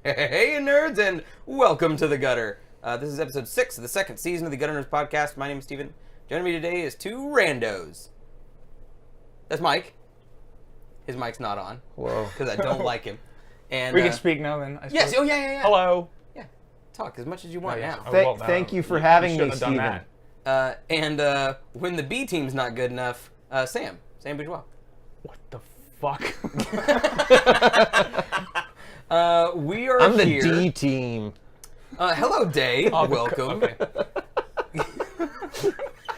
Hey, nerds, and welcome to The Gutter. This is episode 6 of the second season of the Gutter Nerds podcast. My name is Steven. Joining me today is two randos. That's Mike. His mic's not on. Whoa. Because I don't like him. And we can speak now then, I yes, suppose. oh yeah. Hello. Yeah, talk as much as you want yeah. now. Oh, well, Thank you for having me, Steven. And when the B team's not good enough, Sam Bourgeois. What the fuck? We are I'm the here. D team. Hello, Day. Welcome. Okay.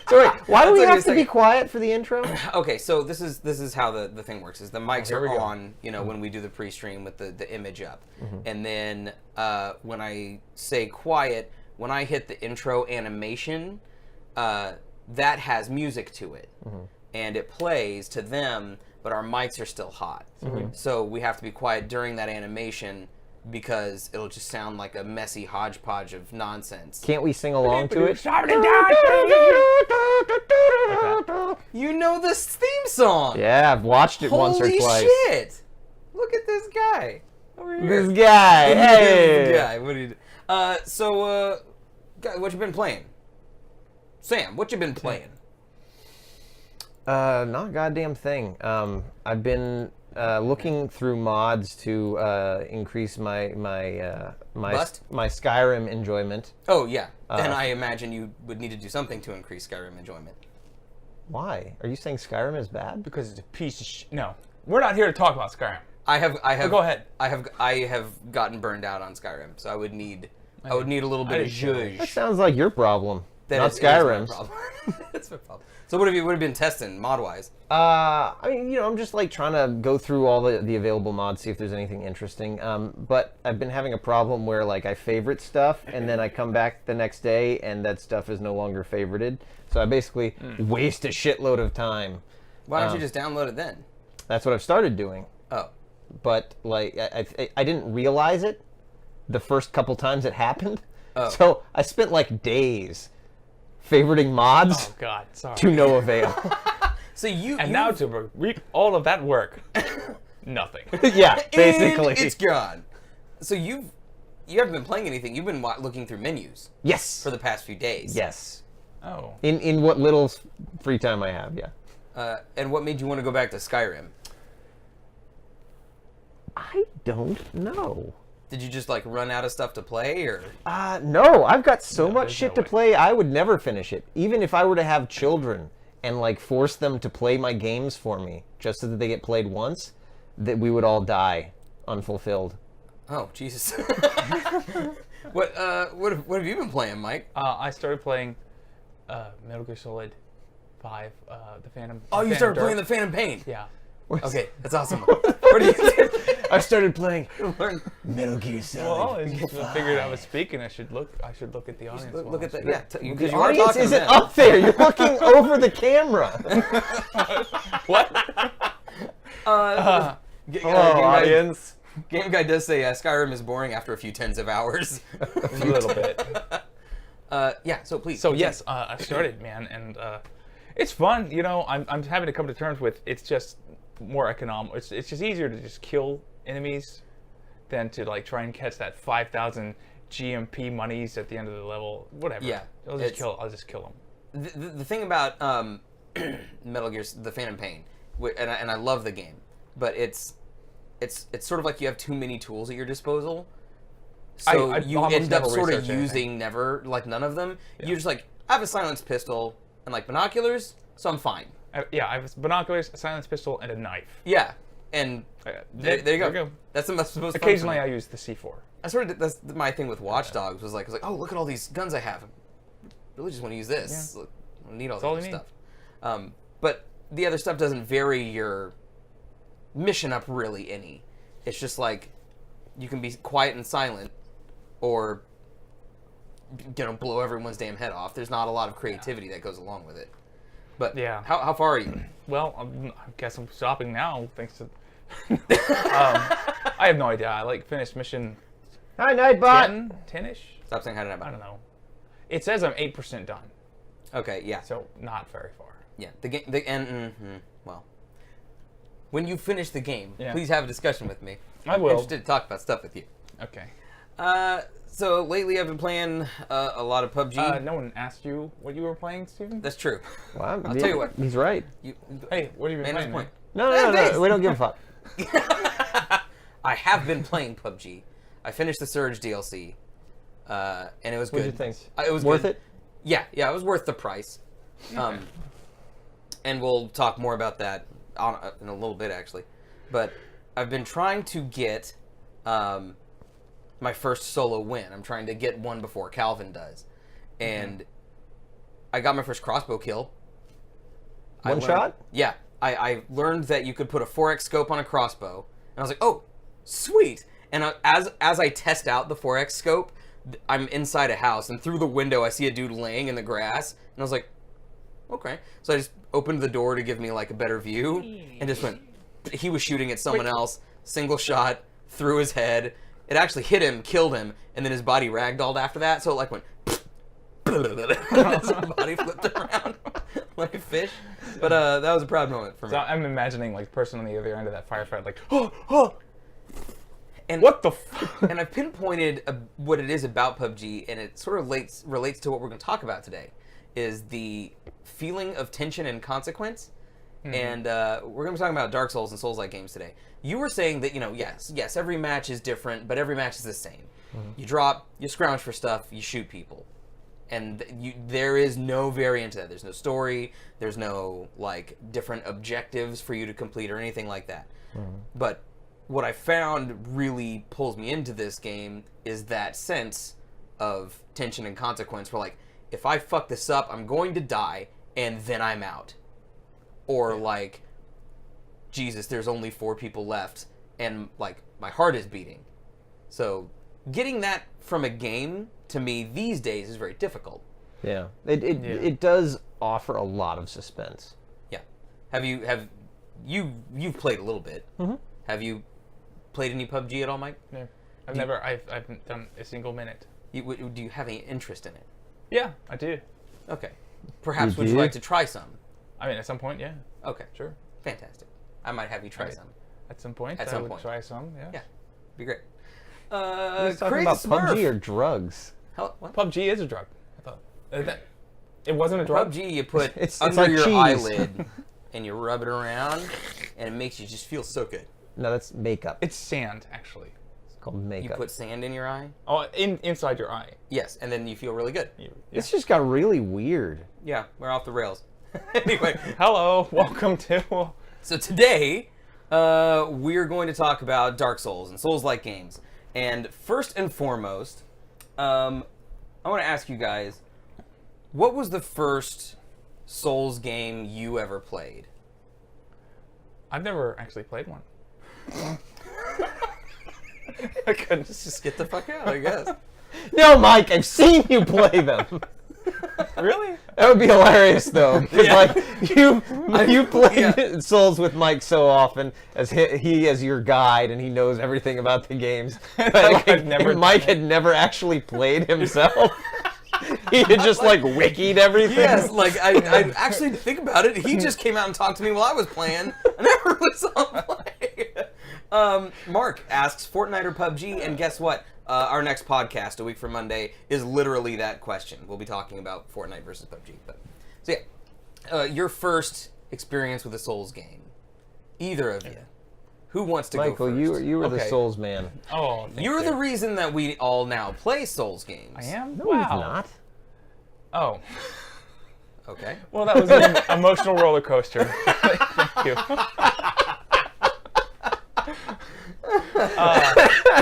So wait, why do we That's have to be quiet for the intro? Okay, so this is how the thing works. Is the mics here are we go. on, when we do the pre-stream with the image up, and then when I say quiet, when I hit the intro animation, that has music to it, and it plays to them, but our mics are still hot, so we have to be quiet during that animation because it'll just sound like a messy hodgepodge of nonsense. Can't we sing along to it? You know this theme song. Yeah, I've watched it once or Holy twice. shit! Look at this guy over here. This guy, hey! This guy. What do you do? Guy, what you been playing? Sam, what you been playing? Not a goddamn thing. I've been looking through mods to increase my Skyrim enjoyment. Oh yeah, and I imagine you would need to do something to increase Skyrim enjoyment. Why? Are you saying Skyrim is bad? Because it's a piece of shit. No. We're not here to talk about Skyrim. I have. go ahead. I have gotten burned out on Skyrim, so I would need a little bit of zhuzh. That sounds like your problem, not It Skyrim's. is my problem. That's my problem. So what have you been testing mod wise? I mean, I'm just like trying to go through all the available mods, see if there's anything interesting. But I've been having a problem where like I favorite stuff and then I come back the next day and that stuff is no longer favorited. So I basically waste a shitload of time. Why don't you just download it then? That's what I've started doing. Oh, But like I didn't realize it the first couple times it happened. Oh. So I spent like days favoriting mods Oh god, sorry. to no avail. so And now to reap all of that work, nothing. Yeah, basically. And it's gone. So you haven't been playing anything. You've been looking through menus Yes. for the past few days. Yes. Oh. In what little free time I have, yeah. And what made you want to go back to Skyrim? I don't know. Did you just like run out of stuff to play, or? No, I've got so much there's shit no to way. play, I would never finish it. Even if I were to have children and like force them to play my games for me, just so that they get played once, that we would all die unfulfilled. Oh Jesus! What have you been playing, Mike? I started playing Metal Gear Solid 5, the Phantom. Oh, you started playing the Phantom Pain. Yeah. Okay, that's awesome. What do you I started playing learn? Metal Gear Well, Solid. I figured I was speaking. I should look at the audience. Look at that. that. Yeah, because The you are audience talking to isn't them. up there. You're looking over the camera. What? Hello, Game Guy, audience. Game Guy does say Skyrim is boring after a few tens of hours. A little bit. Yeah, so please. So yes, I started, man, and it's fun. I'm having to come to terms with it's just more economical. It's just easier to just kill enemies than to like try and catch that 5,000 GMP monies at the end of the level. Whatever. Yeah, I'll just kill them. The thing about Metal Gear, the Phantom Pain, and I love the game, but it's sort of like you have too many tools at your disposal. So I you almost end up never sort of research using none of them. Yeah. You're just like, I have a silenced pistol and like binoculars, so I'm fine. I have binoculars, a silenced pistol, and a knife. Yeah, and there you go. That's the most Occasionally, I use the C4. I sort of that's my thing with Watch Dogs was like, oh, look at all these guns I have. I really just want to use this. Yeah. Look, I don't need all all this you stuff. But the other stuff doesn't vary your mission up really any. It's just like you can be quiet and silent, or blow everyone's damn head off. There's not a lot of creativity that goes along with it. But Yeah. how far are you? Well, I guess I'm stopping now, thanks to. I have no idea. I finished mission Hi, Nightbot. 10-ish. Stop saying hi to I Nightbot. don't know. It says I'm 8% done, Okay, yeah. so not very far. Yeah, the game. Well, when you finish the game, Yeah. please have a discussion with me. I will. I'm interested to talk about stuff with you. Okay. So lately I've been playing a lot of PUBG. No one asked you what you were playing, Steven? That's true. Well, I'll tell you what. He's right. Hey, what have you been Man, playing? point. No, thanks. we don't give a fuck. I have been playing PUBG. I finished the Surge DLC, and it was good. What did you think? It was Worth good. it? Yeah, it was worth the price. And we'll talk more about that in a little bit, actually. But I've been trying to get my first solo win. I'm trying to get one before Calvin does. And I got my first crossbow kill. One shot? Yeah. I learned that you could put a 4x scope on a crossbow. And I was like, oh, sweet. And as I test out the 4x scope, I'm inside a house, and through the window I see a dude laying in the grass, and I was like, okay. So I just opened the door to give me like a better view, and just went, he was shooting at someone else, single shot, through his head. It actually hit him, killed him, and then his body ragdolled after that, so it like went, his body flipped around like a fish. But that was a proud moment for me. So I'm imagining like the person on the other end of that firefight like, oh. And What the fuck? And I've pinpointed what it is about PUBG, and it sort of relates to what we're going to talk about today, is the feeling of tension and consequence. And we're going to be talking about Dark Souls and Souls-like games today. You were saying that, yes, every match is different, but every match is the same. You drop, you scrounge for stuff, you shoot people. And there is no variant to that. There's no story, there's no, like, different objectives for you to complete or anything like that. But what I found really pulls me into this game is that sense of tension and consequence where, like, if I fuck this up, I'm going to die, and then I'm out. Or, like, Jesus, there's only 4 people left, and, like, my heart is beating. So, getting that from a game, to me, these days, is very difficult. Yeah. It does offer a lot of suspense. Yeah. You've played a little bit. Have you played any PUBG at all, Mike? No. I've haven't done a single minute. Do you have any interest in it? Yeah, I do. Okay. Perhaps You would you do? like to try some? I mean, at some point, yeah. Okay. Sure. Fantastic. I might have you try Okay. some. At some point, At I some would point. try some, yeah. Yeah. Be great. He's talking Crazy about Smurf. PUBG or drugs. What? PUBG is a drug. I thought. It wasn't a drug? PUBG, you put It's under like your cheese. eyelid, and you rub it around, and it makes you just feel so good. No, that's makeup. It's sand, actually. It's called You makeup. put sand in your eye? Oh, inside your eye. Yes, and then you feel really good. Yeah. It's just got really weird. Yeah, we're off the rails. Anyway, Hello, welcome to... so today, we're going to talk about Dark Souls and Souls-like games. And first and foremost, I want to ask you guys, what was the first Souls game you ever played? I've never actually played one. I couldn't. Just get the fuck out, I guess. No, Mike, I've seen you play them. Really? That would be hilarious, though, because like you played Souls with Mike so often as he as your guide, and he knows everything about the games. But I've never Mike done it. had never actually played himself. He had just like wikied everything. Yes, like I actually think about it. He just came out and talked to me while I was playing. I never was on play. Mark asks Fortnite or PUBG, and guess what? Our next podcast, a week from Monday, is literally that question. We'll be talking about Fortnite versus PUBG. But so yeah, your first experience with a Souls game, either of you. Who wants to Michael, go first? you were the Okay. Souls man. Oh, You're the reason that we all now play Souls games. I am? No, wow. he's not. Oh. Okay. Well, that was an emotional roller coaster. Thank you.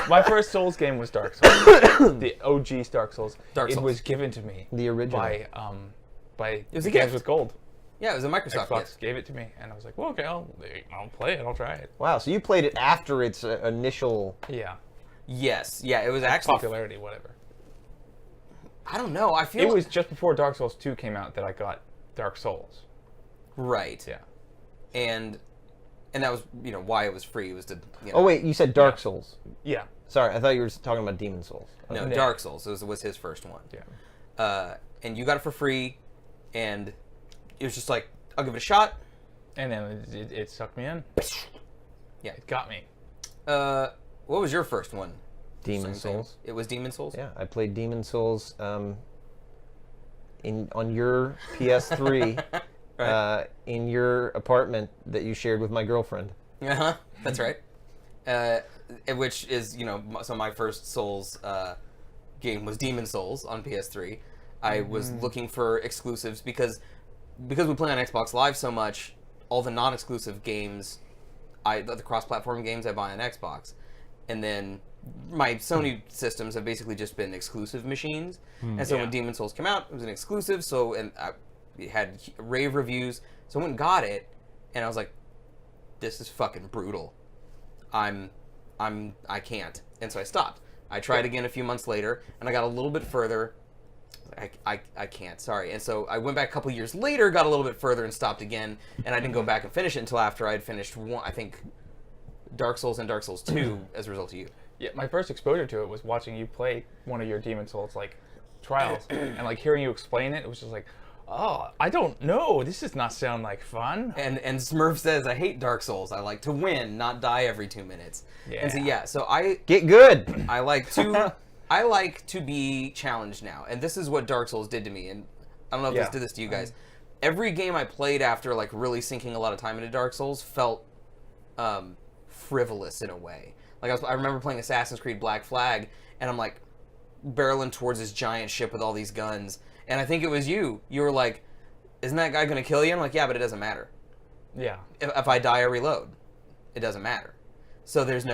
My first Souls game was Dark Souls. The OG Dark Souls. Dark It Souls. was given to me The original. by was a Games gift. with Gold. Yeah, it was a Microsoft Xbox gift. gave it to me, and I was like, well, okay, I'll play it. I'll try it. Wow, so you played it after its initial. Yeah. Yes, yeah, it was actually. Popularity, whatever. I don't know. I feel It was just before Dark Souls 2 came out that I got Dark Souls. right. Yeah. And that was why it was free. It was to Oh wait, you said Dark Souls. Yeah. Sorry, I thought you were talking about Demon Souls. no Yeah. Dark Souls was his first one. Yeah. And you got it for free, and it was just like, I'll give it a shot. And then it sucked me in. Yeah. It got me. What was your first one? Demon Same thing. Souls. It was Demon Souls? Yeah, I played Demon Souls on your PS3 Right. in your apartment that you shared with my girlfriend. Uh-huh, that's right. Which is, so my first Souls game was Demon Souls on PS3. I was looking for exclusives because we play on Xbox Live so much, all the non-exclusive games, the cross-platform games I buy on Xbox. And then my Sony systems have basically just been exclusive machines. And so when Demon Souls came out, it was an exclusive, it had rave reviews. So I went and got it, and I was like, this is fucking brutal. I can't. And so I stopped. I tried again a few months later, and I got a little bit further. I can't, sorry. And so I went back a couple years later, got a little bit further, and stopped again. And I didn't go back and finish it until after I had finished Dark Souls and Dark Souls 2 as a result of you. Yeah, my first exposure to it was watching you play one of your Demon Souls trials, and hearing you explain it. It was just like, oh, I don't know. This does not sound like fun. And Smurf says, I hate Dark Souls. I like to win, not die every 2 minutes. Yeah. And so I Get good. I like to be challenged now, and this is what Dark Souls did to me. And I don't know if this did this to you guys. Every game I played after really sinking a lot of time into Dark Souls felt frivolous in a way. I remember playing Assassin's Creed Black Flag, and I'm barreling towards this giant ship with all these guns, and I think it was you. You were like, "Isn't that guy gonna kill you?" I'm like, "Yeah, but it doesn't matter. Yeah. If I die, I reload. It doesn't matter." So there was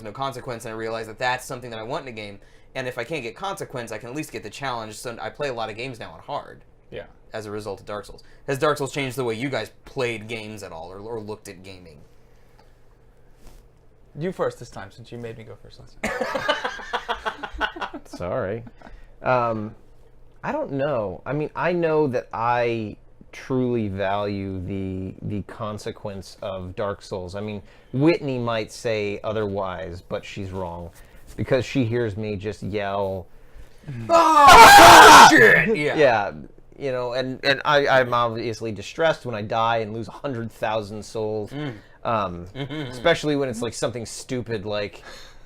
no consequence, and I realized that that's something that I want in a game. And if I can't get consequence, I can at least get the challenge. So I play a lot of games now on hard. Yeah. As a result of Dark Souls. Has Dark Souls changed the way you guys played games at all, or looked at gaming? You first this time, since you made me go first last time. Sorry. I don't know. I mean, I know that I truly value the consequence of Dark Souls. I mean, Whitney might say otherwise, but she's wrong. Because she hears me just yell, Oh, shit! yeah, and I'm obviously distressed when I die and lose 100,000 souls. Especially when it's something stupid like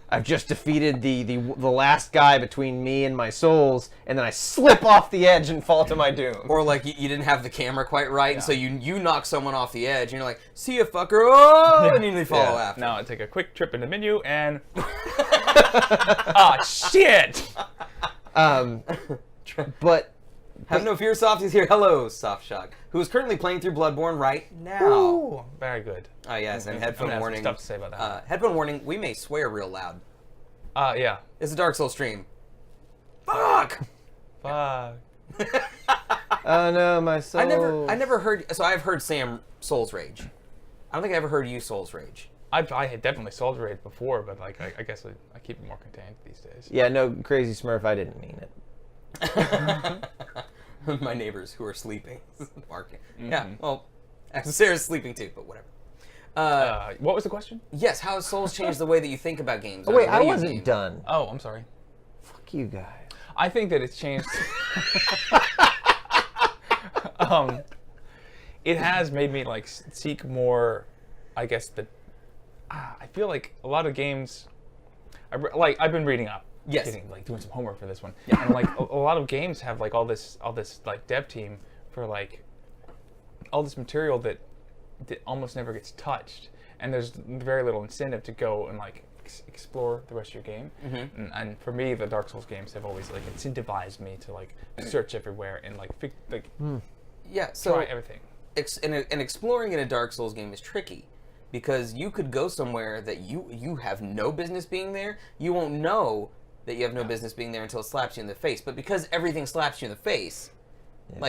I've just defeated the last guy between me and my souls, and then I slip off the edge and fall to my doom. Or you didn't have the camera quite right, and so you knock someone off the edge, and you're like, "See ya, fucker!" Oh, and then they follow after. Now I take a quick trip in the menu and shit. But have no fear, Soft is here. Hello, Soft Shock, who is currently playing through Bloodborne right now. Ooh, very good. Oh yes, and headphone I'm gonna have some warning. stuff to say about that. Headphone warning. We may swear real loud. Yeah. It's a Dark Souls stream. Fuck. Fuck. oh no, my soul. I never heard. So I've heard Sam Souls Rage. I don't think I ever heard you Souls Rage. I had definitely Souls Rage before, but I guess I keep it more contained these days. Yeah, no, Crazy Smurf, I didn't mean it. My neighbors who are sleeping. Barking. Yeah, well, Sarah's sleeping too, but whatever. What was the question? Yes, how has Souls changed the way that you think about games? Oh, wait, I wasn't done. Oh, I'm sorry. Fuck you guys. I think that it's changed. It has made me seek more. I guess I feel like a lot of games. I've been reading up. Yes. Doing some homework for this one. Yeah. And a lot of games have all this dev team for all this material that almost never gets touched, and there's very little incentive to go and explore the rest of your game. Mm-hmm. And for me, the Dark Souls games have always incentivized me to search everywhere and try everything. And exploring in a Dark Souls game is tricky, because you could go somewhere that you have no business being there. You won't know that you have no business being there until it slaps you in the face. But because everything slaps you in the face,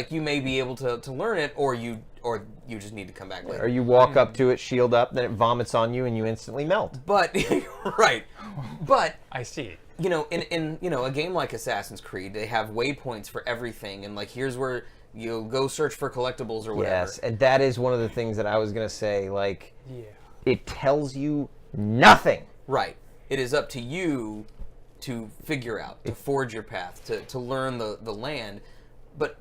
you may be able to learn it, or you just need to come back later. Or you walk up to it, shield up, then it vomits on you, and you instantly melt. But right, but I see. In a game like Assassin's Creed, they have waypoints for everything, and here's where you'll go search for collectibles or whatever. Yes, and that is one of the things that I was gonna say. It tells you nothing. Right. It is up to you to figure out, to forge your path, to learn the land, but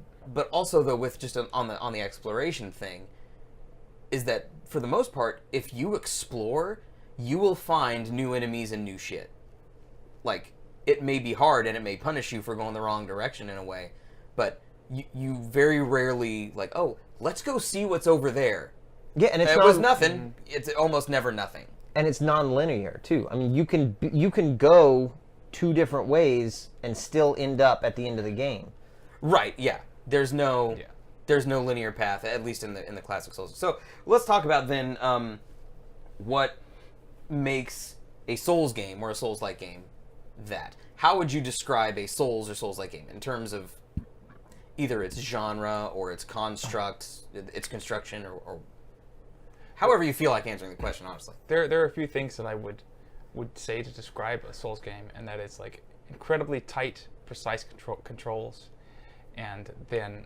also though with just on the exploration thing, is that for the most part, if you explore, you will find new enemies and new shit. it may be hard and it may punish you for going the wrong direction in a way, but you very rarely like, oh, let's go see what's over there. Yeah, and It was nothing. It's almost never nothing. And it's non-linear too. I mean, you can go 2 different ways and still end up at the end of the game. Right. Yeah. There's no linear path, at least in the classic Souls. So let's talk about then what makes a Souls game or a Souls-like game that. How would you describe a Souls or Souls-like game in terms of either its genre or its construct, its construction, or however you feel like answering the question, honestly. There are a few things that I would say to describe a Souls game, and that it's like incredibly tight, precise controls, and then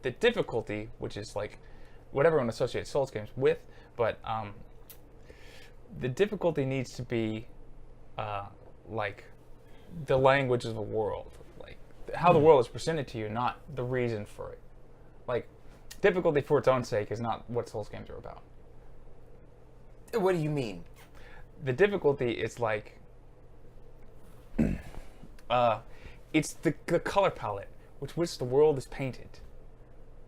the difficulty, which is like what everyone associates Souls games with, but the difficulty needs to be like the language of the world, like how the world is presented to you, not the reason for it. Like, difficulty for its own sake is not what Souls games are about. What do you mean? The difficulty is like it's the color palette with which the world is painted.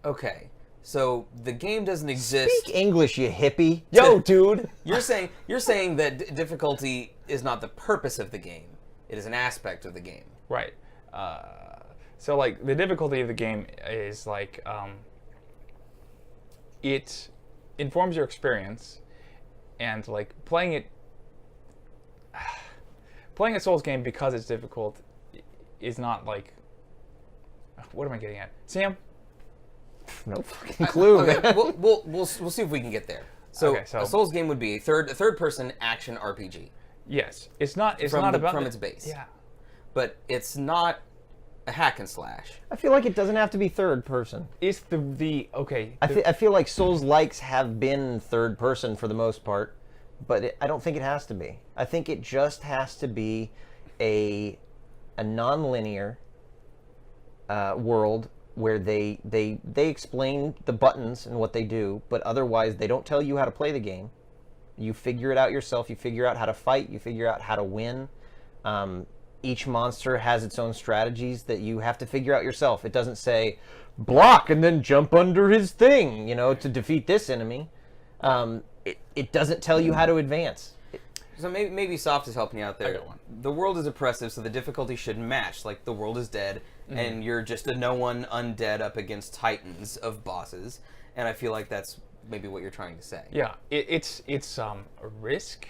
Okay, so the game doesn't exist. Speak English, you hippie. Yo, dude. You're saying that difficulty is not the purpose of the game. It is an aspect of the game. Right. So like the difficulty of the game is like it informs your experience, and like playing a Souls game because it's difficult is not like, what am I getting at, Sam? No fucking clue. Okay, we'll see if we can get there. So, Okay, so a Souls game would be a third person action RPG. Yes, it's not From about its base. Yeah. But it's not a hack and slash. I feel like it doesn't have to be third person. It's the okay. I feel like Souls-likes have been third person for the most part, but I don't think it has to be. I think it just has to be a non-linear world where they explain the buttons and what they do, but otherwise they don't tell you how to play the game. You figure it out yourself. You figure out how to fight. You figure out how to win. Each monster has its own strategies that you have to figure out yourself. It doesn't say, block and then jump under his thing, to defeat this enemy. It doesn't tell you how to advance. So maybe Soft is helping you out there. I got one. The world is oppressive, so the difficulty should match. Like, the world is dead, and you're just a no-one undead up against titans of bosses. And I feel like that's maybe what you're trying to say. Yeah, it's a risk,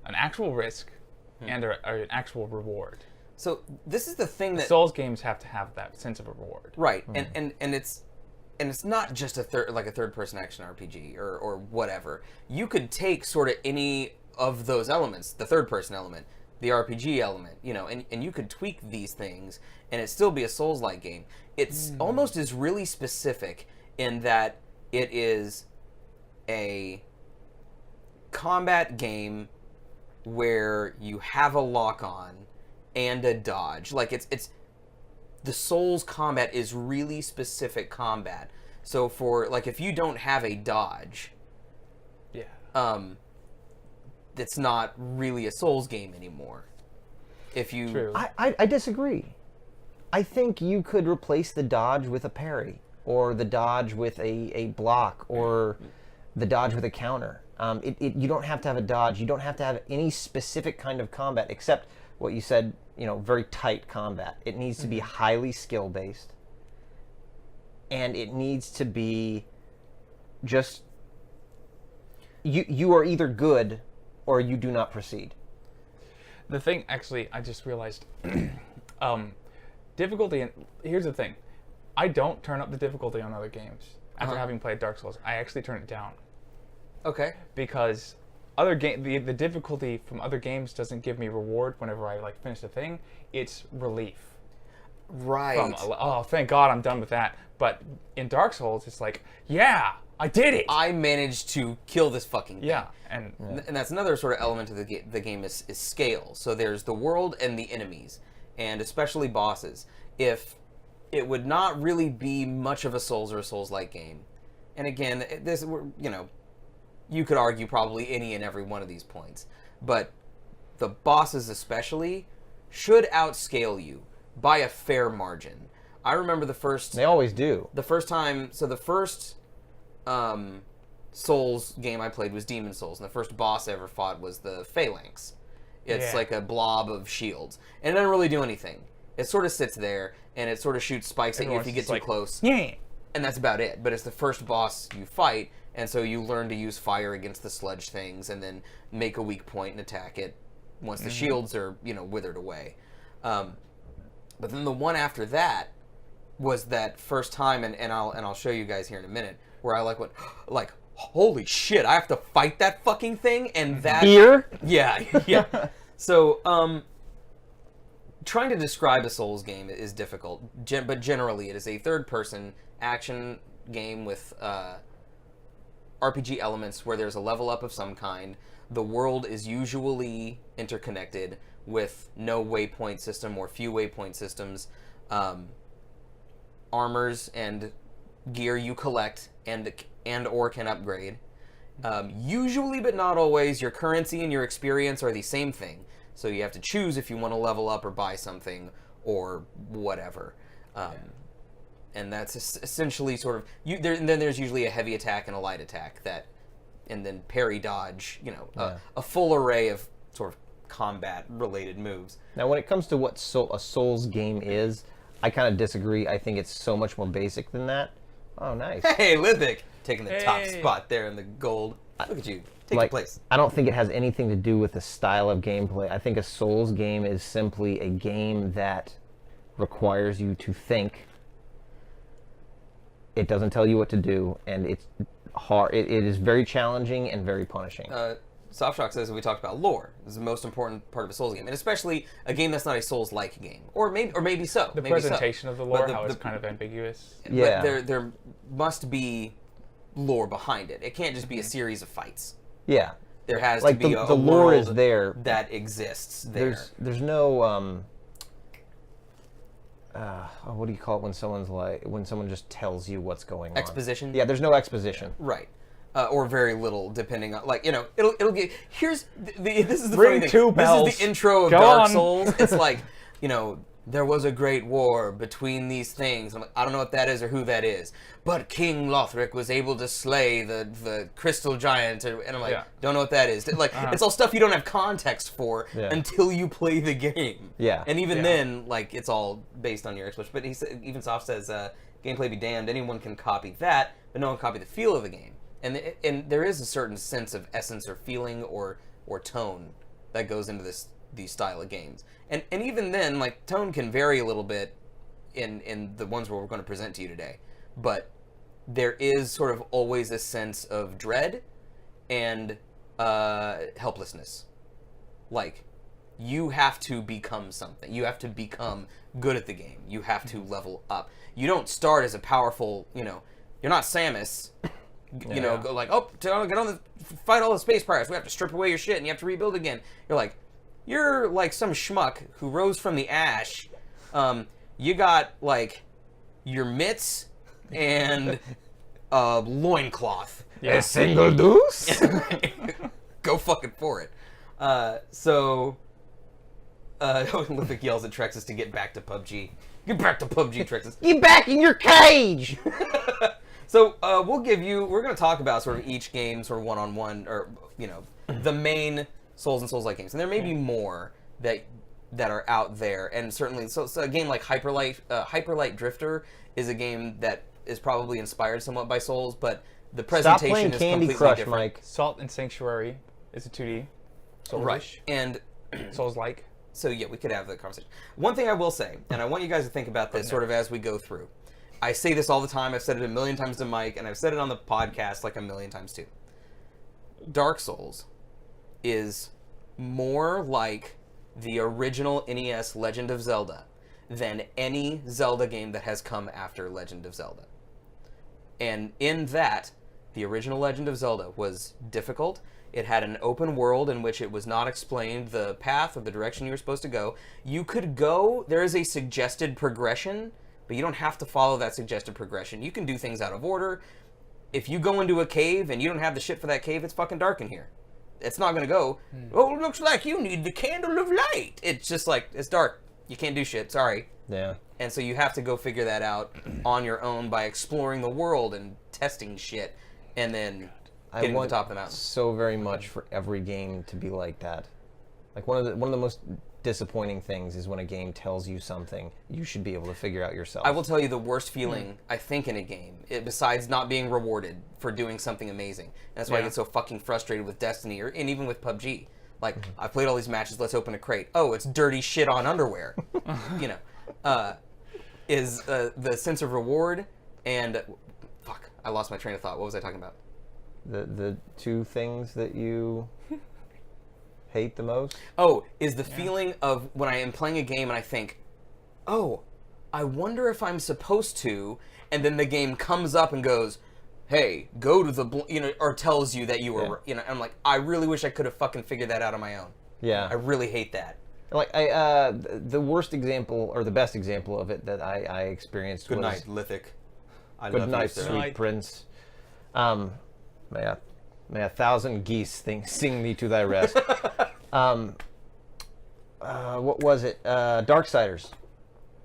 an actual risk, and an actual reward. So this is the thing that Souls games have to have that sense of a reward. right, and it's not just a third person action RPG or whatever. You could take sort of any of those elements, the third person element, the RPG element, and you could tweak these things and it still be a Souls-like game. It's almost is really specific in that it is a combat game where you have a lock-on and a dodge. Like, it's the Souls combat is really specific combat. So for, like, if you don't have a dodge, it's not really a Souls game anymore. If you... True. I disagree. I think you could replace the dodge with a parry, or the dodge with a block, or the dodge with a counter. You don't have to have a dodge. You don't have to have any specific kind of combat, except what you said, very tight combat. It needs to be highly skill-based. And it needs to be just... You are either good or you do not proceed. The thing, actually, I just realized, difficulty, and here's the thing. I don't turn up the difficulty on other games. After having played Dark Souls, I actually turn it down. Okay. Because the difficulty from other games doesn't give me reward whenever I finish the thing. It's relief. Right. Oh, thank God I'm done with that. But in Dark Souls, it's like, yeah, I did it. I managed to kill this fucking thing. Yeah, and that's another sort of element of the game is scale. So there's the world and the enemies, and especially bosses. If it would not really be much of a Souls or a Souls-like game, and again, you could argue probably any and every one of these points, but the bosses especially should outscale you by a fair margin. I remember the first They always do. time. So the first Souls game I played was Demon Souls, and the first boss I ever fought was the Phalanx. It's like a blob of shields, and it doesn't really do anything. It sort of sits there, and it sort of shoots spikes at you if you get too close. Yeah. And that's about it. But it's the first boss you fight, and so you learn to use fire against the sludge things, and then make a weak point and attack it once the shields are, withered away. But then the one after that was that first time, and I'll show you guys here in a minute, where I went like, holy shit, I have to fight that fucking thing, and that Here? yeah. So trying to describe a Souls game is difficult, but generally it is a third-person action game with RPG elements where there's a level up of some kind. The world is usually interconnected with no waypoint system or few waypoint systems. Armors and gear you collect and or can upgrade. Usually, but not always, your currency and your experience are the same thing. So you have to choose if you want to level up or buy something or whatever. And that's essentially sort of... then there's usually a heavy attack and a light attack and then parry dodge, a full array of sort of combat-related moves. Now, when it comes to what a Souls game is, I kind of disagree. I think it's so much more basic than that. Oh, nice. Hey, Lithic! Taking the top spot there in the gold. Look at you. Take your place. I don't think it has anything to do with the style of gameplay. I think a Souls game is simply a game that requires you to think. It doesn't tell you what to do, and it's hard. It is very challenging and very punishing. Softshock says we talked about lore. This is the most important part of a Souls game, and especially a game that's not a Souls-like game, or maybe so. The presentation of the lore, how it's kind of ambiguous. Yeah, but there must be lore behind it. It can't just be a series of fights. Yeah, there has to be the lore is there that exists there. There's no what do you call it when someone just tells you what's going on? Exposition? Yeah, there's no exposition. Right. Or very little, depending on, it'll get, here's, this is the Ring funny thing. two bells. This is the intro of Go Dark on. Souls. It's like, there was a great war between these things. I'm like, I don't know what that is or who that is. But King Lothric was able to slay the crystal giant. And I'm like, don't know what that is. It's all stuff you don't have context for until you play the game. Yeah. And even then, it's all based on your expression. But even Soft says, gameplay be damned. Anyone can copy that, but no one can copy the feel of the game. And there is a certain sense of essence or feeling or tone that goes into these style of games. And even then, tone can vary a little bit in the ones where we're going to present to you today. But there is sort of always a sense of dread and helplessness. You have to become something. You have to become good at the game. You have to level up. You don't start as a powerful, you're not Samus... go get on fight all the space pirates. We have to strip away your shit and you have to rebuild again. You're like some schmuck who rose from the ash. You got your mitts and a loincloth. A single deuce? Go fucking for it. Olympic yells at Trexus to get back to PUBG. Get back to PUBG, Trexus. Get back in your cage! So we're going to talk about sort of each game sort of one-on-one, or, the main Souls and Souls-like games. And there may be more that are out there. And certainly, so a game like Hyperlight Drifter is a game that is probably inspired somewhat by Souls, but the presentation is Candy completely Crush, different. Mike. Salt and Sanctuary is a 2D. Souls-ish. Right. And Souls-like. so, yeah, we could have the conversation. One thing I will say, and I want you guys to think about this sort of as we go through. I say this all the time. I've said it a million times to Mike, and I've said it on the podcast a million times too. Dark Souls is more like the original NES Legend of Zelda than any Zelda game that has come after Legend of Zelda. And in that, the original Legend of Zelda was difficult. It had an open world in which it was not explained the path or the direction you were supposed to go. You could go, there is a suggested progression, but you don't have to follow that suggested progression. You can do things out of order. If you go into a cave and you don't have the shit for that cave, it's fucking dark in here. It's not gonna go, oh, it looks like you need the candle of light. It's just like, it's dark. You can't do shit, sorry. Yeah. And so you have to go figure that out on your own by exploring the world and testing shit, and then getting to the top of the mountain. So very much for every game to be like that. Like one of the most disappointing things is when a game tells you something you should be able to figure out yourself. I will tell you the worst feeling, I think, in a game, besides not being rewarded for doing something amazing. And that's why I get so fucking frustrated with Destiny, and even with PUBG. Like, I've played all these matches, let's open a crate. Oh, it's dirty shit on underwear. You know. Is the sense of reward and... Fuck, I lost my train of thought. What was I talking about? The two things that you hate the most? Oh, is the feeling of when I am playing a game and I think, oh, I wonder if I'm supposed to, and then the game comes up and goes, hey, go to the, or tells you that you were, I'm like, I really wish I could have fucking figured that out on my own. Yeah. I really hate that. Like, the worst example, or the best example of it that I experienced was... Good night, Lithic. I Good love night, you, sir. sweet prince. May a thousand geese sing thee to thy rest. What was it? Darksiders.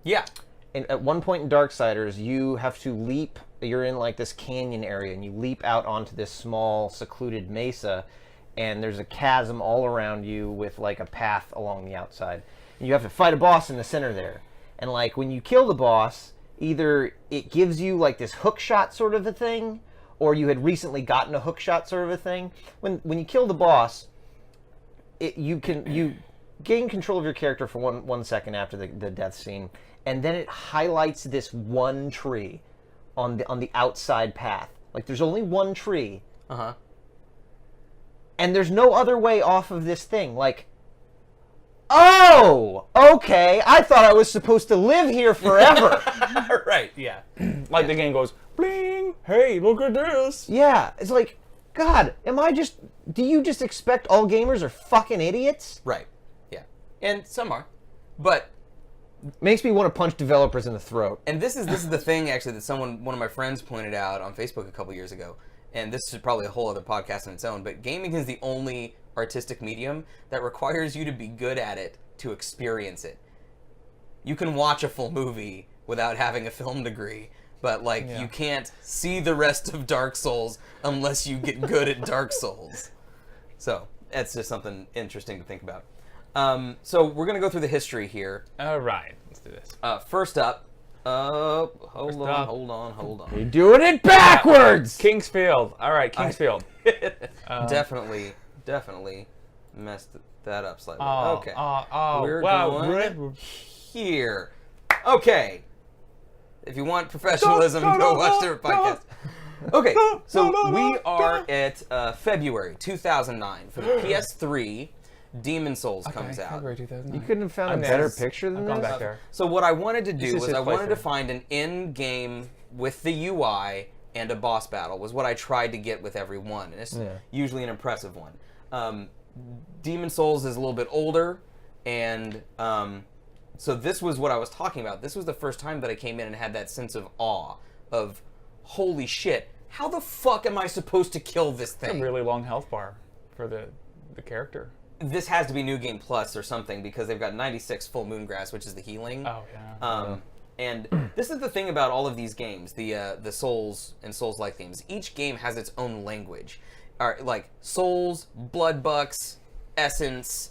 Yeah. And at one point in Darksiders, you have to leap. You're in like this canyon area, and you leap out onto this small, secluded mesa, and there's a chasm all around you with like a path along the outside. And you have to fight a boss in the center there. And like when you kill the boss, either it gives you like this hook shot sort of a thing, or you had recently gotten a hook shot sort of a thing. When you kill the boss, you gain control of your character for one second after the death scene, and then it highlights this one tree on the outside path. Like there's only one tree. Uh-huh. And there's no other way off of this thing. Like, oh, okay, I thought I was supposed to live here forever. Right, yeah. Like the game goes, bling, hey, look at this. Yeah, it's like, God, do you just expect all gamers are fucking idiots? Right, yeah. And some are. But... Makes me want to punch developers in the throat. And this is the thing, actually, that one of my friends pointed out on Facebook a couple years ago. And this is probably a whole other podcast on its own, but gaming is the only artistic medium that requires you to be good at it to experience it. You can watch a full movie without having a film degree, but you can't see the rest of Dark Souls unless you get good at Dark Souls. So that's just something interesting to think about. So we're going to go through the history here. All right, let's do this. First up, hold on. You're doing it backwards! Kingsfield. All right, Kingsfield. Definitely messed that up slightly. Okay. We're wow. going here. Okay. If you want professionalism, go watch their podcast. Okay, so we are at February 2009 for the PS3. Demon Souls comes out. February 2009. You couldn't have found a better picture than I've gone this? back there. So what I wanted to do This is was his I wanted to playthrough. find an in-game with the UI and a boss battle was what I tried to get with every one. And it's usually an impressive one. Demon Souls is a little bit older, and so this was what I was talking about. This was the first time that I came in and had that sense of awe of, holy shit, how the fuck am I supposed to kill this It's thing? a really long health bar for the character. This has to be New Game Plus or something because they've got 96 Full Moon Grass, which is the healing. Oh, yeah. And this is the thing about all of these games, the Souls and Souls-like games. Each game has its own language. Like Souls, Bloodbucks, Essence,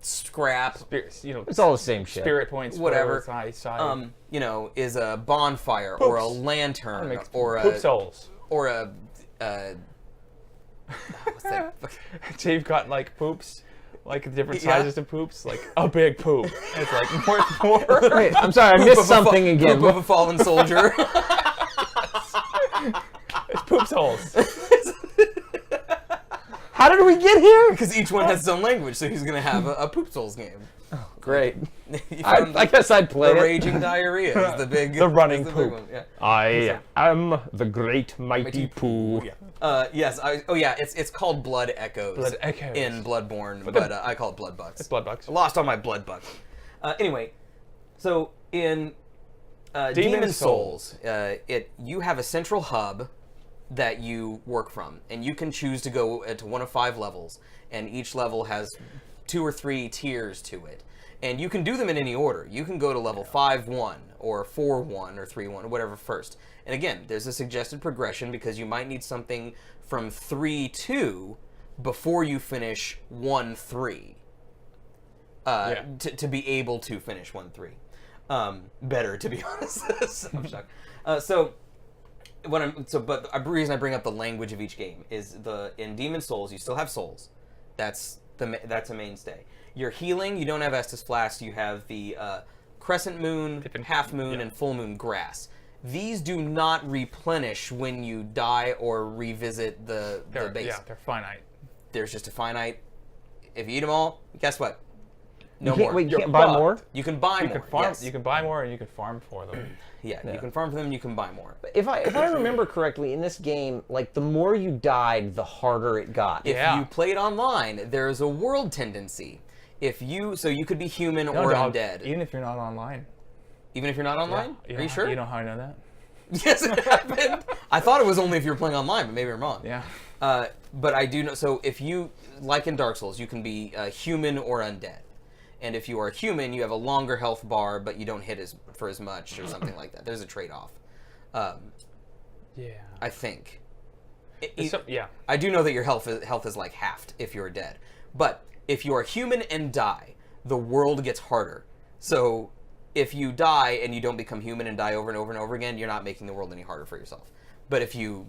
Scrap. It's all the same shit. Spirit points, Whatever. side. Is a bonfire or a lantern or Poop a Souls. or a what's that? They've got like poops, like different sizes of poops, like a big poop. And it's like more. Wait, I'm sorry, I missed something again. Poop of a fallen soldier. It's Poop Souls. How did we get here? Because each one has its own language, so he's gonna have a Poop Souls game. Great. You I found guess I'd play the it. Raging Diarrhea is the big, The running is the big poop. one, yeah. I am the great mighty poo. Yes. It's called Blood Echoes. Blood Echoes. In Bloodborne, but I call it Bloodbucks. It's Bloodbucks. I lost all my Bloodbucks. Anyway, so in Demon Souls, you have a central hub that you work from, and you can choose to go to one of 5 levels, and each level has 2 or 3 tiers to it, and you can do them in any order. You can go to level 5-1 or 4-1 or 3-1 or whatever first. And again, there's a suggested progression because you might need something from 3-2 before you finish 1-3 to be able to finish 1-3. Better, to be honest. So I'm shocked. But the reason I bring up the language of each game is in Demon Souls you still have souls. That's a mainstay. Your healing, you don't have Estus Flask. You have the Crescent Moon, Half Moon, and Full Moon Grass. These do not replenish when you die or revisit the base. Yeah, they're finite. There's just a finite. If you eat them all, guess what? No you can't, more. wait, you can't buy more? You can buy more. Yes. You can buy more, and you can farm for them. Yeah, you can farm for them. You can buy more. If I remember correctly, in this game, like the more you died, the harder it got. If you played online, there's a world tendency. So you could be human or undead. Even if you're not online. Even if you're not online? Yeah. Are you sure? You know how I know that? Yes, it happened. I thought it was only if you were playing online, but maybe I'm wrong. Yeah. But I do know. So if you, like in Dark Souls, you can be human or undead. And if you are human, you have a longer health bar, but you don't hit for as much or something like that. There's a trade-off. Yeah. I think. Yeah. I do know that your health is like halved if you're dead. But if you are human and die, the world gets harder. So if you die and you don't become human and die over and over and over again, you're not making the world any harder for yourself. But if you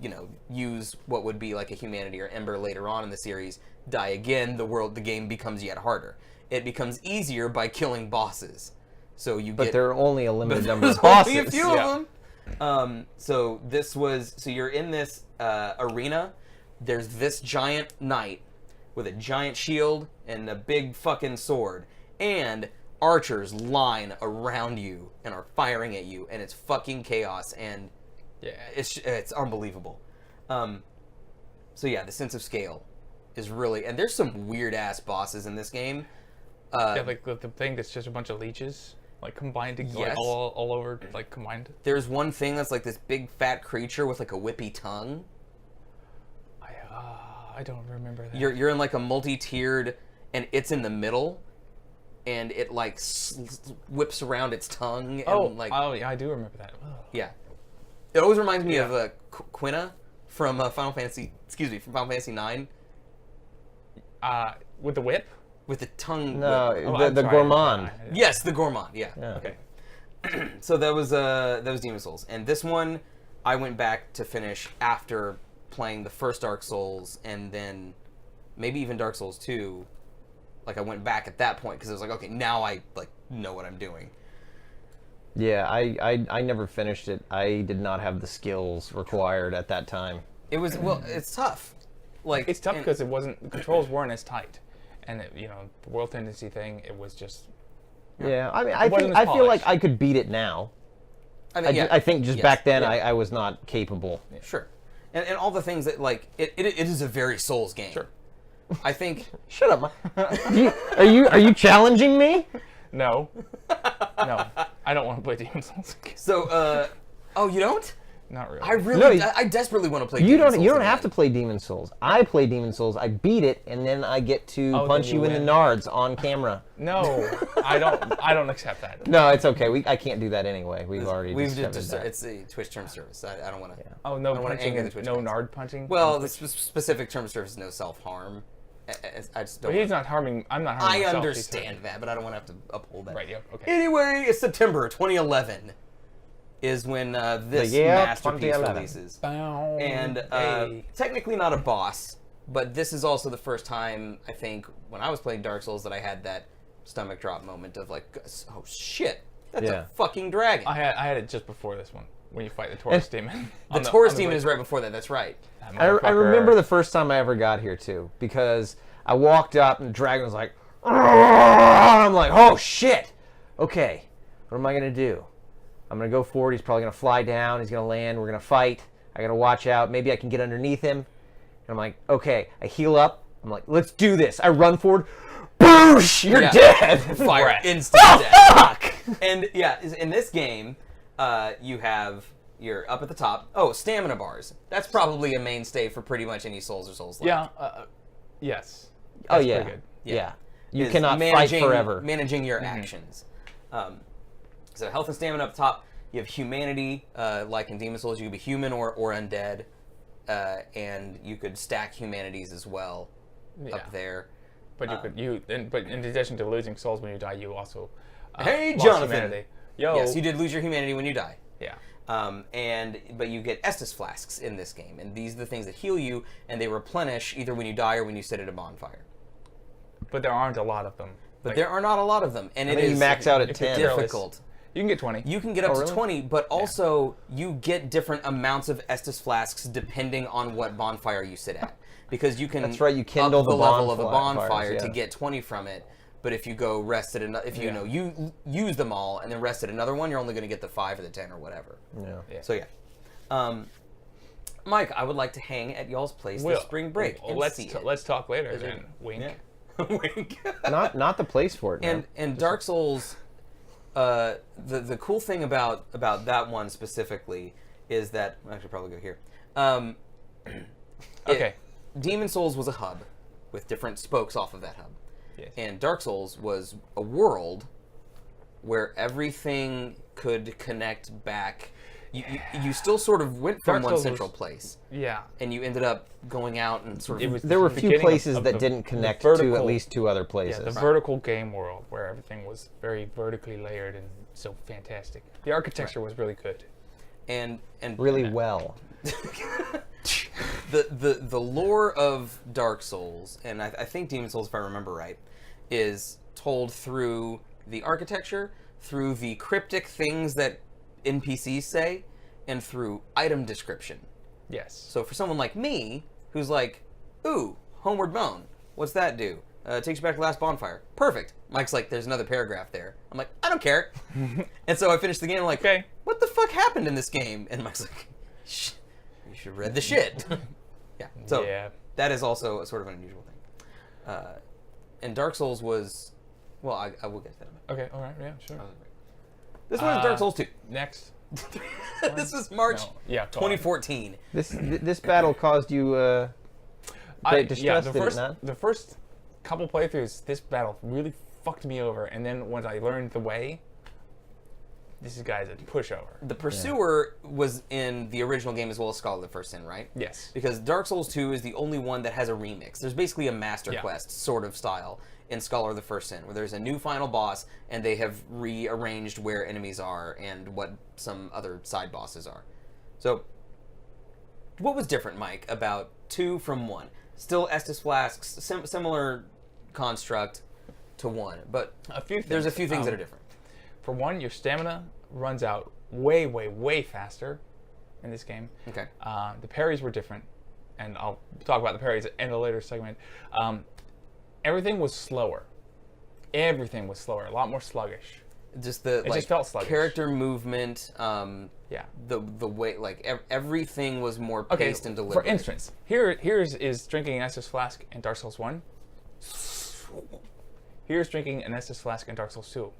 use what would be like a humanity or ember later on in the series, die again, the game becomes yet harder. It becomes easier by killing bosses. But there are only a limited number of bosses. Only a few of them. So you're in this arena. There's this giant knight with a giant shield and a big fucking sword, and archers line around you and are firing at you, and it's fucking chaos, and it's unbelievable. So yeah, the sense of scale is really, and there's some weird ass bosses in this game. Like the thing that's just a bunch of leeches, like combined together, like all over, like combined. There's one thing that's like this big fat creature with like a whippy tongue. I don't remember that. You're in like a multi-tiered, and it's in the middle, and it like whips around its tongue. And yeah, I do remember that. Oh. Yeah, it always reminds me of Quina from Final Fantasy. Excuse me, from Final Fantasy 9. With the whip. With the tongue. No, the gourmand. Yes, the gourmand. Yeah. Okay. So that was Demon Souls, and this one I went back to finish after playing the first Dark Souls, and then maybe even Dark Souls 2. Like I went back at that point because it was like, okay, now I like know what I'm doing. Yeah, I never finished it. I did not have the skills required at that time. It was it's tough. Like it's tough because the controls weren't as tight, and the world tendency thing, it was just. Yeah, I mean, I feel like I could beat it now. I mean, I think just back then I was not capable. Yeah. Sure, and all the things that like it is a very Souls game. Sure. I think. Shut up. Are you challenging me? No. No, I don't want to play Demon Souls again. So, you don't? Not really. I desperately want to play Demon Souls. You don't have to play Demon Souls. I play Demon Souls, I beat it, and then I get to punch you in the nards on camera. No, I don't accept that. No, it's okay. I can't do that anyway. We've just that. It's a Twitch term service. I don't want to. Yeah. Oh, no punching, no nard punching? Well, the specific term of service is no self-harm. I just don't. But he's not harming. I'm not harming myself. I understand that, but I don't want to have to uphold that. Right. Yeah. Okay. Anyway, it's September 2011 is when this masterpiece releases, and technically not a boss, but this is also the first time I think when I was playing Dark Souls that I had that stomach drop moment of like, oh shit, that's a fucking dragon. I had it just before this one. When you fight the Taurus demon. The Taurus demon is right before that, that's right. I remember the first time I ever got here, too, because I walked up and the dragon was like, I'm like, oh, shit. Okay, what am I going to do? I'm going to go forward. He's probably going to fly down. He's going to land. We're going to fight. I got to watch out. Maybe I can get underneath him. And I'm like, okay. I heal up. I'm like, let's do this. I run forward. Boosh! You're dead. Fire. Instant death. Fuck! And, yeah, in this game... you have you're up at the top. Oh, stamina bars. That's probably a mainstay for pretty much any Souls or Souls-like. Yeah. Yes. Oh That's yeah. pretty good. Yeah. You Is cannot fight forever. Managing your actions. So health and stamina up top. You have humanity, like in Demon Souls. You could be human or undead, and you could stack humanities as well up there. But but in addition to losing souls when you die, you also Hey, lost Jonathan. humanity. Yo. Yes, you did lose your humanity when you die. Yeah. But you get Estus flasks in this game, and these are the things that heal you, and they replenish either when you die or when you sit at a bonfire. But there aren't a lot of them. But there are not a lot of them, and it think is you max out at if you're 10. careless. difficult. You can get 20. You can get up to really? 20, but also you get different amounts of Estus flasks depending on what bonfire you sit at. Because you can That's right, you kindle up the the level of a bonfires, bonfire yeah. to get 20 from it. But if you go rest at another, if you use them all and then rest at another one, you're only going to get the 5 or the 10 or whatever. Yeah. So yeah. Mike, I would like to hang at y'all's place this spring break and see it. Let's talk later then. Wink. Yeah. Wink. Not the place for it. Man. And Dark Souls, the cool thing about that one specifically is that I should probably go here. Okay. Demon Souls was a hub with different spokes off of that hub, Yes. and Dark Souls was a world where everything could connect back. You still sort of went from Dark one Souls central was- place, Yeah. and you ended up going out and sort It of. was There were a the few beginning places of that the- didn't the connect to vertical- at least 2 other Yeah, places. the vertical game world where everything was very vertically layered and so fantastic. The architecture was really good. and Really well. the lore of Dark Souls, and I think Demon Souls, if I remember right, is told through the architecture, through the cryptic things that NPCs say, and through item description. Yes. So for someone like me, who's like, ooh, Homeward Bone, what's that do? Takes you back to the last bonfire. Perfect. Mike's like, there's another paragraph there. I'm like, I don't care. And so I finished the game, I'm like, Okay. what the fuck happened in this game? And Mike's like, shh, you should have read the shit. Yeah. So Yeah. that is also a sort of an unusual thing. And Dark Souls was, well, I will get to that in a minute. Okay. All right. Yeah. Sure. This one is Dark Souls 2. Next. This was March No. Yeah. go on. 2014. This battle caused you great distress, did it not? The first couple playthroughs, this battle really fucked me over, and then once I learned the way, this guy's a pushover. The Pursuer was in the original game as well as Scholar of the First Sin, right? Yes. Because Dark Souls 2 is the only one that has a remix. There's basically a Master Yeah. Quest sort of style in Scholar of the First Sin, where there's a new final boss, and they have rearranged where enemies are and what some other side bosses are. So, what was different, Mike, about 2 from 1? Still Estus Flasks, similar construct to 1, but there's a few things that are different. For one, your stamina runs out way, way, way faster in this game. Okay. The parries were different, and I'll talk about the parries in a later segment. Everything was slower. Everything was slower, a lot more sluggish. Just the just felt sluggish. character movement, Yeah. the way everything was more Okay. paced and deliberate. For instance, here's drinking an Estus Flask in Dark Souls 1. Here's drinking an Estus Flask in Dark Souls 2.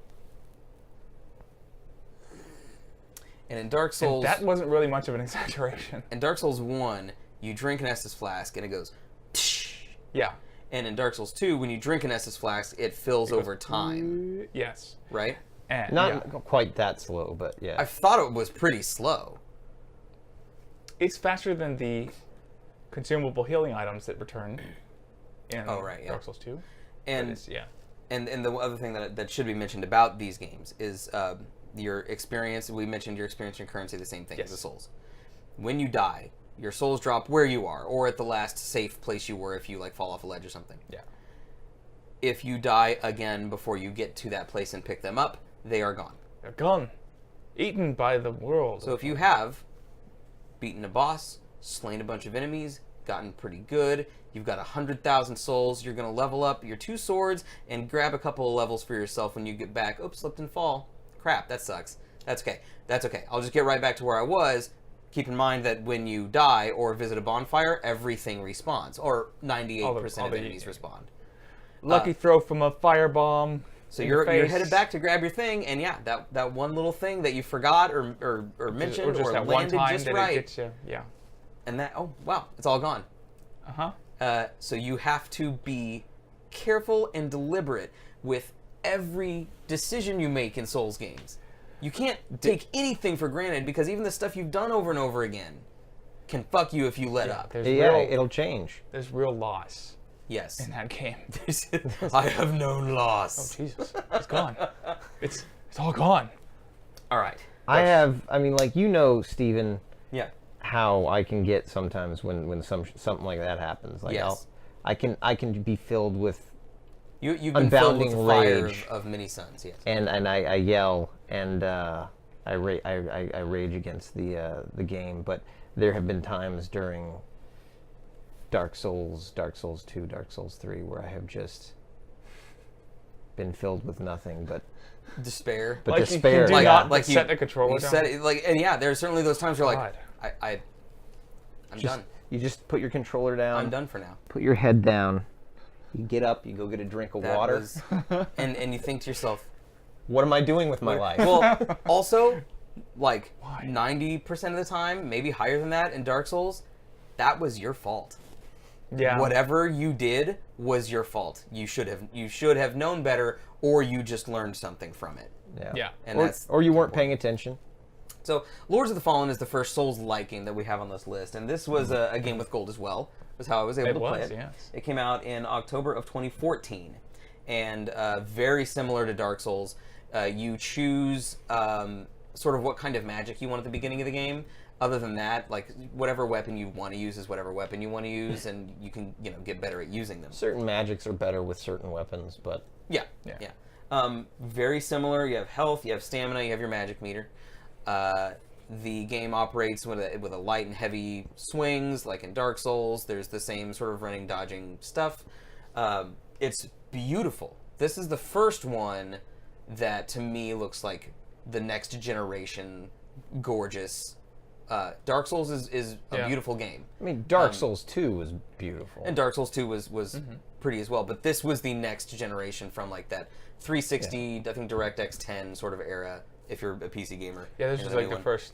And in Dark Souls, That wasn't really much of an exaggeration. in Dark Souls 1, you drink an Estus Flask and it goes, psh. Yeah. And in Dark Souls 2, when you drink an Estus Flask, it fills over time, Yes. right? And Not yeah. quite that slow, but yeah. I thought it was pretty slow. It's faster than the consumable healing items that return in Oh, right, yeah. Dark Souls 2. And It's, yeah. and the other thing that should be mentioned about these games is your experience. We mentioned your experience and currency, the same thing as the souls. When you die, your souls drop where you are, or at the last safe place you were if you fall off a ledge or something. Yeah. If you die again before you get to that place and pick them up, they are gone. They're gone. Eaten by the world. So if you have beaten a boss, slain a bunch of enemies, gotten pretty good, you've got 100,000 souls, you're going to level up your 2 swords and grab a couple of levels for yourself when you get back. Oops, slipped and fall. Crap, that sucks. That's okay. That's okay. I'll just get right back to where I was. Keep in mind that when you die or visit a bonfire, everything respawns, or 98% All of the- enemies respond. Lucky throw from a firebomb. So In you're your face. headed back to grab your thing, and yeah, that one little thing that you forgot or mentioned or just that one landed time just that right, it gets you. Yeah. and that wow, it's all gone. So you have to be careful and deliberate with every decision you make in Souls games. You can't take anything for granted because even the stuff you've done over and over again can fuck you if you let up. There's It'll change. There's real loss Yes. in that game. I have known loss. Oh Jesus, it's gone. It's all gone. All right. I mean, like, Steven, Yeah. how I can get sometimes when something like that happens. Like, Yes. I can be filled with You've been filled with the unbounding fire rage. of many suns, yes. and I yell and I rage against the game. But there have been times during Dark Souls 2, Dark Souls 3, where I have just been filled with nothing but Despair. but Like you despair. do Like- not like set you- the controller You down. said it, and yeah, there's certainly those times where God. I'm Just- done. You just put your controller down. I'm done for now. Put your head down. You get up. You go get a drink of That water. was- and you think to yourself, What am I doing with my life? well, also, like Why? 90% of the time, maybe higher than that in Dark Souls, that was your fault. Yeah. Whatever you did was your fault. You should have known better, or you just learned something from it. Yeah. And or, that's or you weren't paying attention. So, Lords of the Fallen is the first Souls-like game that we have on this list, and this was a game with gold as well. Was how I was able to play it. Yes. It came out in October of 2014, and very similar to Dark Souls. You choose sort of what kind of magic you want at the beginning of the game. Other than that, like whatever weapon you want to use is whatever weapon you want to use, and you can get better at using them. Certain magics are better with certain weapons, but Yeah. Very similar. You have health, you have stamina, you have your magic meter. The game operates with a light and heavy swings, like in Dark Souls. There's the same sort of running, dodging stuff. It's beautiful. This is the first one that, to me, looks like the next generation gorgeous. Dark Souls is a beautiful game. I mean, Dark Souls 2 was beautiful. And Dark Souls 2 was pretty as well, but this was the next generation from like that 360, I think DirectX 10 sort of era, if you're a PC gamer. Yeah, this And is the like new the one. first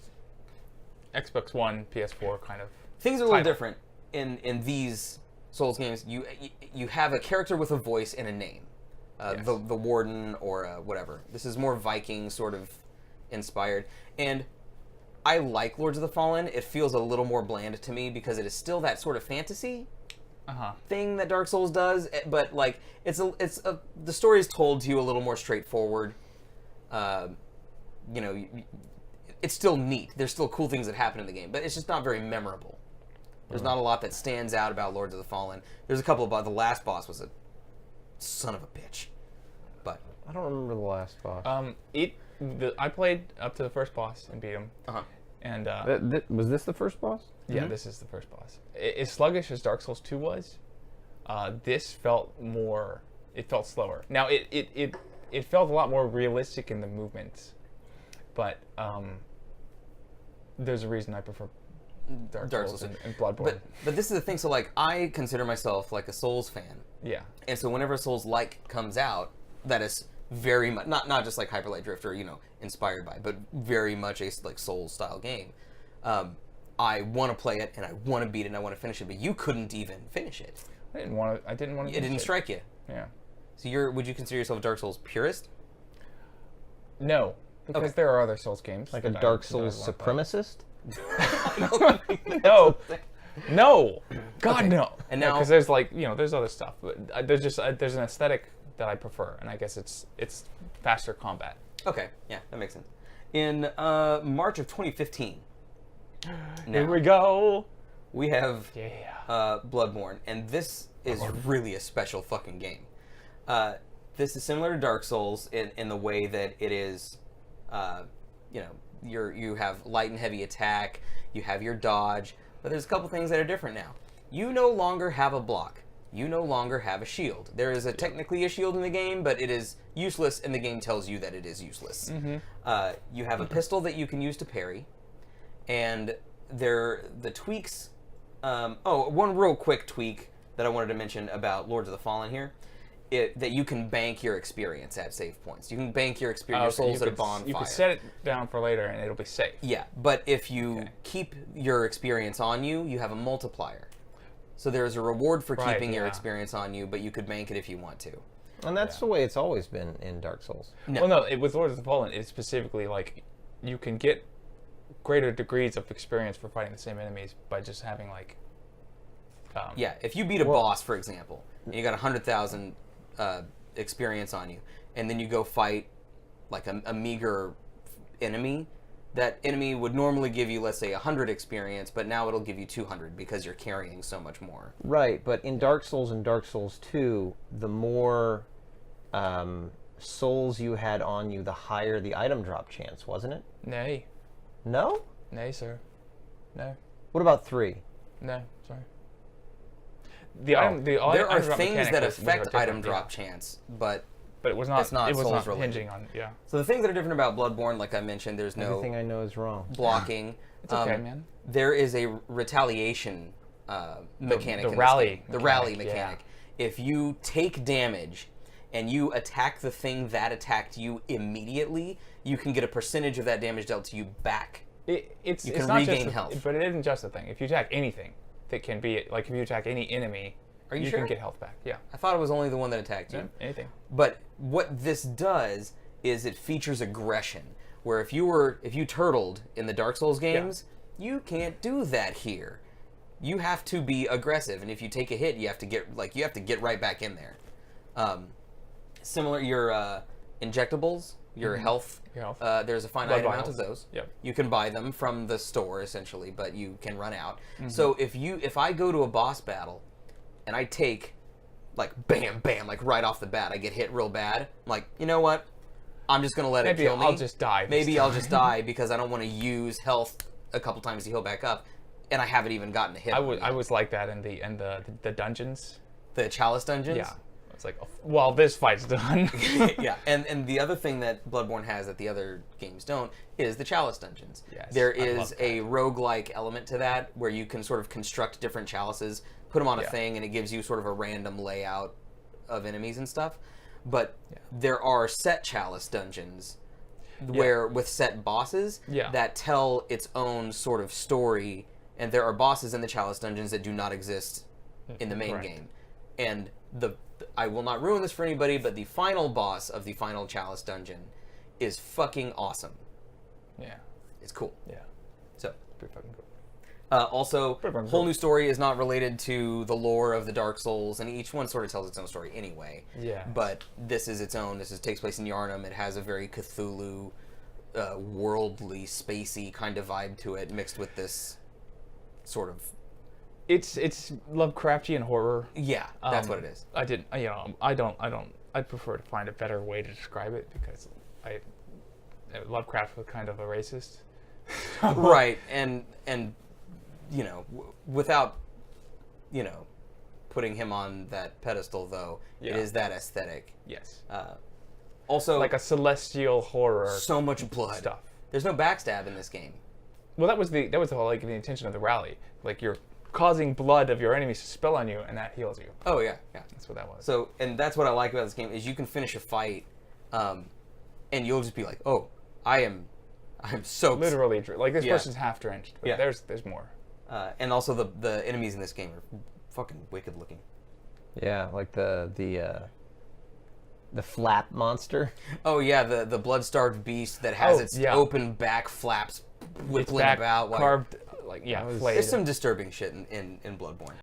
Xbox One, PS4 kind of. Things are a little title. different in these Souls games. You have a character with a voice and a name, Yes. the warden or whatever. This is more Viking sort of inspired, and I like Lords of the Fallen. It feels a little more bland to me because it is still that sort of fantasy thing that Dark Souls does, but like the story is told to you a little more straightforward. It's still neat. There's still cool things that happen in the game, but it's just not very memorable. There's not a lot that stands out about Lords of the Fallen. There's a couple of the last boss was a son of a bitch, but I don't remember the last boss. I played up to the first boss and beat him. And Was this the first boss? yeah, this is the first boss. As sluggish as Dark Souls 2 was, this felt more. It felt slower. Now it felt a lot more realistic in the movements, but there's a reason I prefer Dark Souls and Bloodborne. But this is the thing. So like, I consider myself like a Souls fan, yeah, and so whenever Souls-like comes out, that is very much not just like Hyper Light Drifter, inspired by, but very much a like Souls style game. I want to play it and I want to beat it and I want to finish it, but you couldn't even finish it. I didn't want to. It didn't strike you. Yeah. So would you consider yourself a Dark Souls purist? No, because there are other Souls games. Like a that I- Dark that I Souls wanna play. supremacist? No, God Okay. no. And now- because there's there's other stuff, but there's an aesthetic that I prefer, and I guess it's faster combat. Okay, yeah, that makes sense. In March of 2015, Here we go. we have Yeah. Bloodborne, and this is really a special fucking game. This is similar to Dark Souls in the way that it is, you have light and heavy attack, you have your dodge, but there's a couple things that are different now. You no longer have a block. You no longer have a shield. There is technically a shield in the game, but it is useless, and the game tells you that it is useless. You have a pistol that you can use to parry, and the tweaks. One real quick tweak that I wanted to mention about Lords of the Fallen here that you can bank your experience at save points. You can bank your experience, so your souls at a bonfire. You can set it down for later, and it'll be safe. Yeah, but if you keep your experience on you, you have a multiplier. So there's a reward for keeping your experience on you, but you could bank it if you want to. And that's the way it's always been in Dark Souls. No. Well, no, with Lords of the Fallen, it's specifically like you can get greater degrees of experience for fighting the same enemies by just having like. Yeah, if you beat a boss, for example, and you got 100,000 experience on you, and then you go fight like a meager enemy, that enemy would normally give you, let's say, 100 experience, but now it'll give you 200 because you're carrying so much more. Right, but in Dark Souls and Dark Souls 2, the more souls you had on you, the higher the item drop chance, wasn't it? Nay. No? Nay, sir. No. What about 3? No, sorry. There are things that affect item drop chance, but it was not. It's not it was Souls not hinging on. Yeah. So the things that are different about Bloodborne, like I mentioned, there's no Everything I know is wrong. blocking. It's okay, man. There is a retaliation mechanic. The rally. The rally mechanic. If you take damage and you attack the thing that attacked you immediately, you can get a percentage of that damage dealt to you back. You can not regain just health. But it isn't just a thing. If you attack anything, that can be like if you attack any enemy, you can sure? get health back. Yeah. I thought it was only the one that attacked you. Yeah, anything. But what this does is it features aggression. Where if you turtled in the Dark Souls games, you can't do that here. You have to be aggressive, and if you take a hit, you have to get right back in there. Similar, your injectables, your health. There's a finite amount of those. Yep. You can buy them from the store essentially, but you can run out. So if I go to a boss battle, and I take like bam bam like right off the bat, I get hit real bad. I'm like, you know what? I'm just gonna let it kill me. Maybe I'll just die. Maybe I'll just die because I don't want to use health a couple times to heal back up, and I haven't even gotten a hit. I was like that in the dungeons. The Chalice dungeons. Yeah. It's like, well, this fight's done. Yeah, and the other thing that Bloodborne has that the other games don't is the Chalice dungeons. Yes, there is a roguelike element to that where you can sort of construct different chalices, put them on a thing, and it gives you sort of a random layout of enemies and stuff. But there are set Chalice dungeons where with set bosses that tell its own sort of story, and there are bosses in the Chalice dungeons that do not exist in the main game. And I will not ruin this for anybody, but the final boss of the final Chalice dungeon is fucking awesome. Yeah. It's cool. Yeah. So, pretty fucking cool. Also, whole new story is not related to the lore of the Dark Souls, and each one sort of tells its own story anyway. Yeah. But this is its own. Takes place in Yharnam. It has a very Cthulhu, worldly, spacey kind of vibe to it, mixed with this sort of. It's Lovecraftian horror. Yeah, that's what it is. I'd prefer to find a better way to describe it because Lovecraft was kind of a racist. Right, and without putting him on that pedestal though, it is that aesthetic. Yes. Also, like a celestial horror. So much blood stuff. There's no backstab in this game. Well, that was the whole the intention of the rally. Like you're causing blood of your enemies to spill on you, and that heals you. Oh yeah. That's what that was. So, and that's what I like about this game is you can finish a fight, and you'll just be like, oh, I'm soaked. Literally, like this person's half drenched. But there's more. And also the enemies in this game are fucking wicked looking. Yeah, like the flap monster. Oh yeah, the blood-starved beast that has its open back flaps whippling about. Carved, flayed. There's some disturbing shit in Bloodborne.